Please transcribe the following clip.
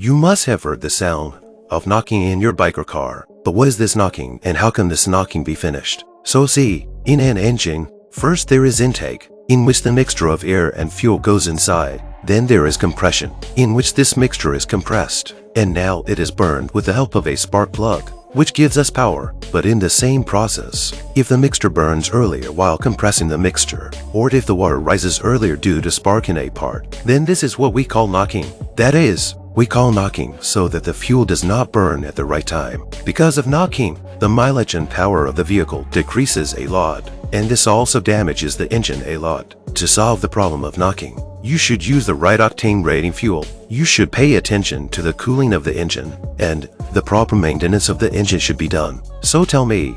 You must have heard the sound of knocking in your bike or car. But what is this knocking, and how can this knocking be finished? So see, in an engine, first there is intake, in which the mixture of air and fuel goes inside. Then there is compression, in which this mixture is compressed. And now it is burned with the help of a spark plug, which gives us power. But in the same process, if the mixture burns earlier while compressing the mixture, or if the water rises earlier due to spark in a part, then this is what we call knocking. That is, we call knocking so that the fuel does not burn at the right time. Because of knocking, the mileage and power of the vehicle decreases a lot, and this also damages the engine a lot. To solve the problem of knocking, you should use the right octane rating fuel. You should pay attention to the cooling of the engine, and the proper maintenance of the engine should be done. So tell me,